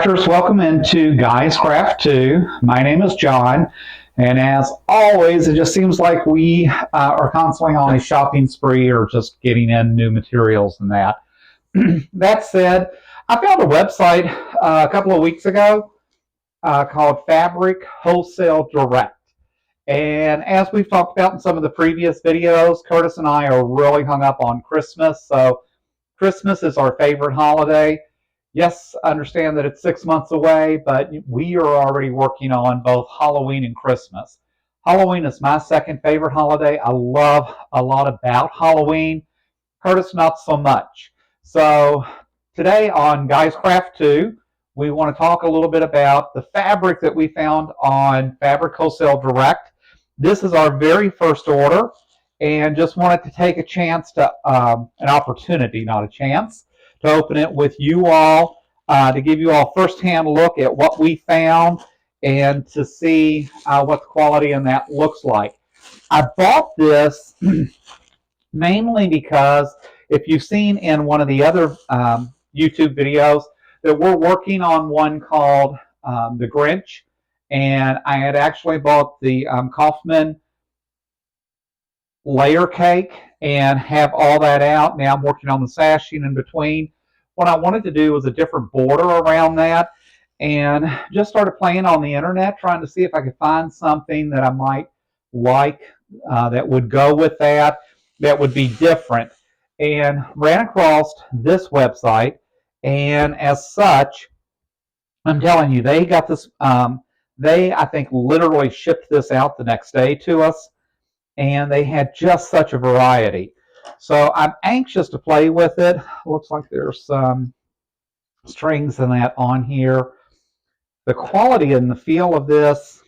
Crafters, welcome into Guys Craft 2. My name is John, and as always, it just seems like we are constantly on a shopping spree or just getting in new materials and that. That said, I found a website a couple of weeks ago called Fabric Wholesale Direct. And as we've talked about in some of the previous videos, Curtis and I are really hung up on Christmas. So Christmas is our favorite holiday. Yes, I understand that it's 6 months away, but we are already working on both Halloween and Christmas. Halloween is my second favorite holiday. I love a lot about Halloween. Curtis, not so much. So today on Guys Craft 2, we want to talk a little bit about the fabric that we found on Fabric Wholesale Direct. This is our very first order, and just wanted to take a chance to, an opportunity, not a chance, to open it with you all, to give you all firsthand look at what we found and to see what the quality in that looks like. I bought this mainly because if you've seen in one of the other YouTube videos that we're working on one called The Grinch, and I had actually bought the Kaufman layer cake and have all that out. Now I'm working on the sashing in between. What I wanted to do was a different border around that, and just started playing on the internet trying to see if I could find something that I might like that would go with that would be different, and ran across this website. And as such, I'm telling you, they got this, they I think literally shipped this out the next day to us, and they had just such a variety. So I'm anxious to play with it. Looks like there's some strings and that on here. The quality and the feel of this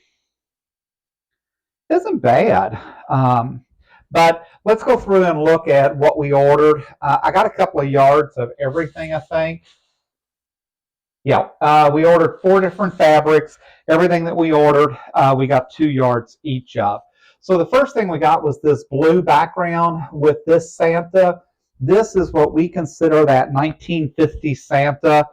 isn't bad. But let's go through and look at what we ordered. I got a couple of yards of everything, I think. Yeah, we ordered 4 different fabrics. Everything that we ordered, we got 2 yards each of. So the first thing we got was this blue background with this Santa. This is what we consider that 1950s Santa.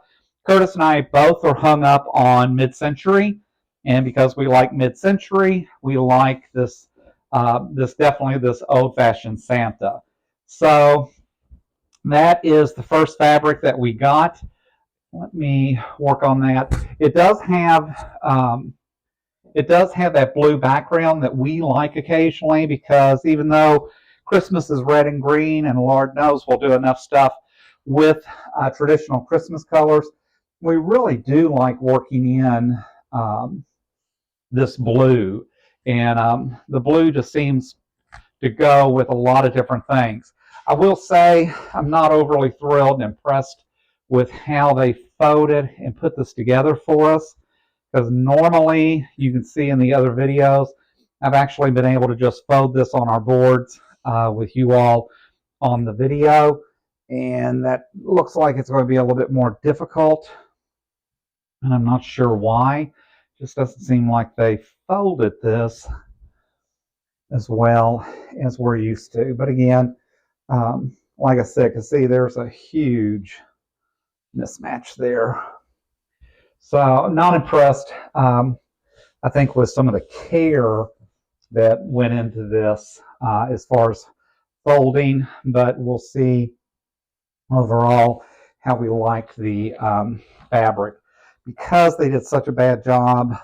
Curtis and I both are hung up on mid-century, and because we like mid-century, we like this, definitely this old-fashioned Santa. So that is the first fabric that we got. Let me work on that. It does have that blue background that we like occasionally, because even though Christmas is red and green, and Lord knows we'll do enough stuff with traditional Christmas colors, we really do like working in this blue. And the blue just seems to go with a lot of different things. I will say I'm not overly thrilled and impressed with how they folded and put this together for us, because normally you can see in the other videos I've actually been able to just fold this on our boards with you all on the video, and that looks like it's going to be a little bit more difficult, and I'm not sure why. It just doesn't seem like they folded this as well as we're used to. But again, like I said, you can see there's a huge mismatch there. So I'm not impressed, I think, with some of the care that went into this as far as folding, but we'll see overall how we like the fabric. Because they did such a bad job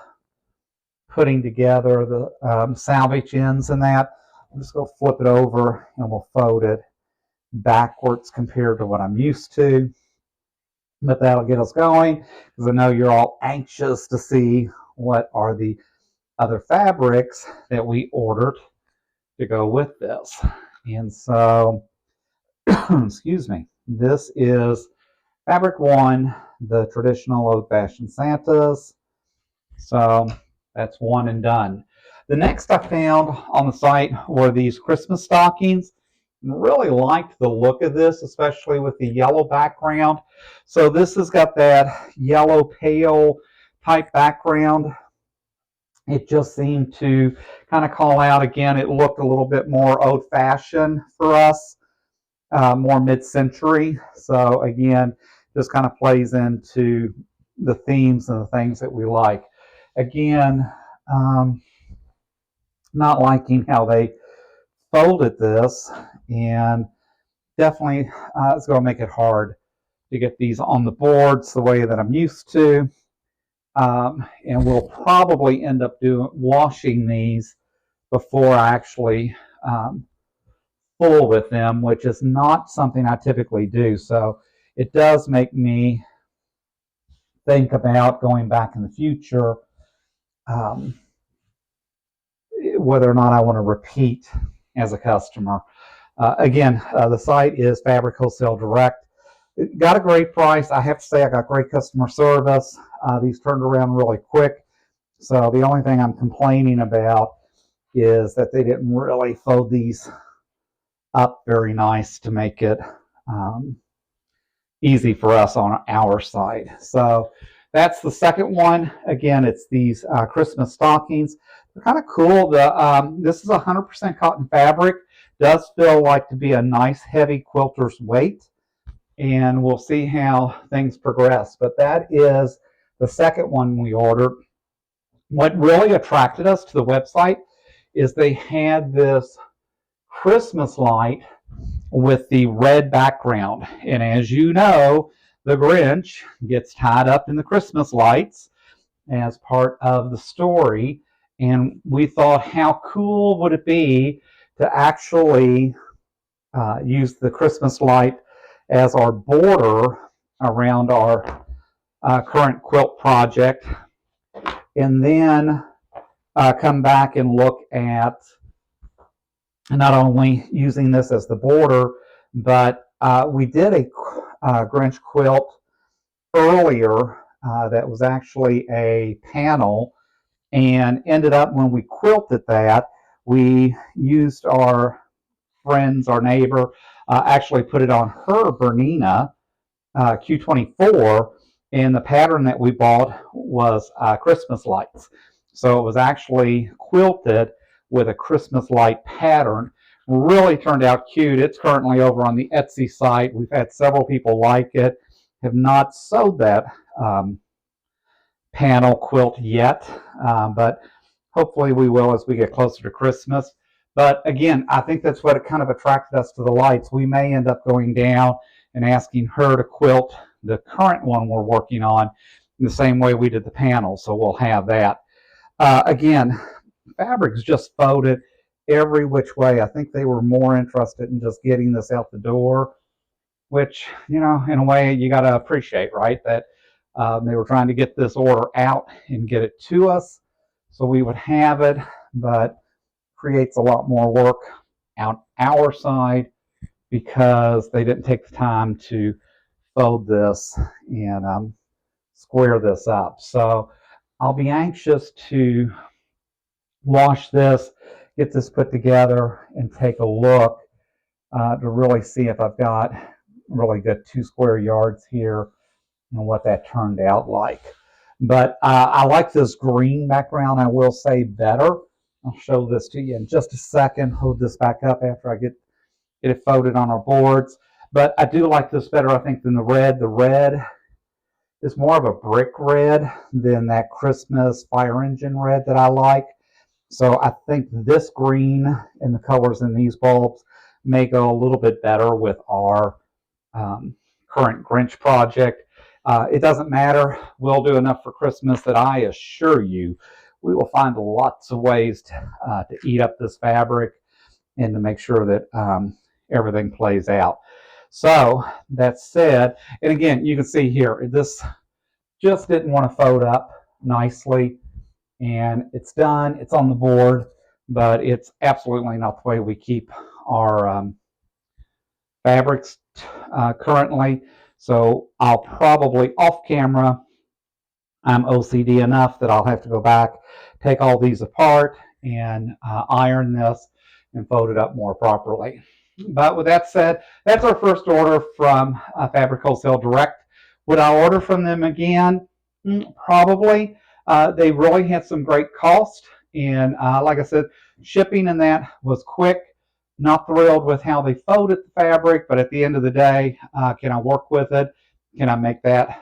putting together the salvage ends and that, I'm just going to flip it over and we'll fold it backwards compared to what I'm used to. But that'll get us going, because I know you're all anxious to see what are the other fabrics that we ordered to go with this. And so, excuse me, this is Fabric 1, the traditional old-fashioned Santas. So that's one and done. The next I found on the site were these Christmas stockings. Really liked the look of this, especially with the yellow background. So this has got that yellow pale type background. It just seemed to kind of call out, again, it looked a little bit more old-fashioned for us, more mid-century. So again, just kind of plays into the themes and the things that we like. Again, not liking how they folded this, and definitely it's going to make it hard to get these on the boards the way that I'm used to. And we'll probably end up washing these before I actually full with them, which is not something I typically do. So it does make me think about going back in the future, whether or not I want to repeat as a customer. Again, the site is Fabric Wholesale Direct. It got a great price. I have to say I got great customer service. These turned around really quick. So the only thing I'm complaining about is that they didn't really fold these up very nice to make it easy for us on our side. So that's the second one. Again, it's these Christmas stockings. They're kind of cool. This is 100% cotton fabric. Does feel like to be a nice heavy quilter's weight, and we'll see how things progress. But that is the second one we ordered. What really attracted us to the website is they had this Christmas light with the red background. And as you know, the Grinch gets tied up in the Christmas lights as part of the story. And we thought, how cool would it be to actually use the Christmas light as our border around our current quilt project, and then come back and look at not only using this as the border, but we did a Grinch quilt earlier that was actually a panel, and ended up when we quilted that, we used our neighbor, actually put it on her Bernina Q24, and the pattern that we bought was Christmas lights. So it was actually quilted with a Christmas light pattern. Really turned out cute. It's currently over on the Etsy site. We've had several people like it. Have not sewed that panel quilt yet, but hopefully we will as we get closer to Christmas. But again, I think that's what kind of attracted us to the lights. We may end up going down and asking her to quilt the current one we're working on in the same way we did the panel, so we'll have that. Again, fabric's just folded every which way. I think they were more interested in just getting this out the door, which, you know, in a way you got to appreciate, right? That they were trying to get this order out and get it to us so we would have it, but creates a lot more work on our side because they didn't take the time to fold this and square this up. So I'll be anxious to wash this, get this put together, and take a look to really see if I've got really good 2 square yards here and what that turned out like. But I like this green background, I will say, better. I'll show this to you in just a second. Hold this back up after I get it folded on our boards. But I do like this better, I think, than the red. The red is more of a brick red than that Christmas fire engine red that I like. So I think this green and the colors in these bulbs may go a little bit better with our current Grinch project. It doesn't matter. We'll do enough for Christmas that I assure you we will find lots of ways to eat up this fabric and to make sure that everything plays out. So that said, and again, you can see here, this just didn't want to fold up nicely, and it's done. It's on the board, but it's absolutely not the way we keep our fabrics currently. So I'll probably, off camera, I'm OCD enough that I'll have to go back, take all these apart, and iron this and fold it up more properly. But with that said, that's our first order from Fabric Wholesale Direct. Would I order from them again? Probably. They really had some great cost, and like I said, shipping and that was quick. Not thrilled with how they folded the fabric, but at the end of the day, can I work with it? Can I make that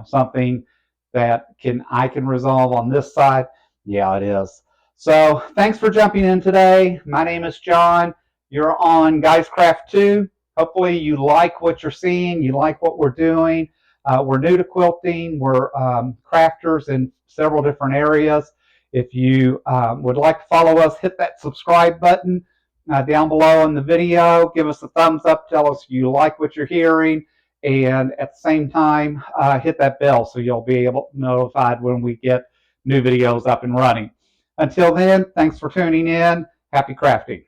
something that I can resolve on this side? Yeah, it is. So thanks for jumping in today. My name is John. You're on Guys Craft 2. Hopefully you like what you're seeing. You like what we're doing. We're new to quilting. We're crafters in several different areas. If you would like to follow us, hit that subscribe button down below in the video. Give us a thumbs up. Tell us you like what you're hearing. And at the same time, hit that bell so you'll be able to notified when we get new videos up and running. Until then, thanks for tuning in. Happy crafting.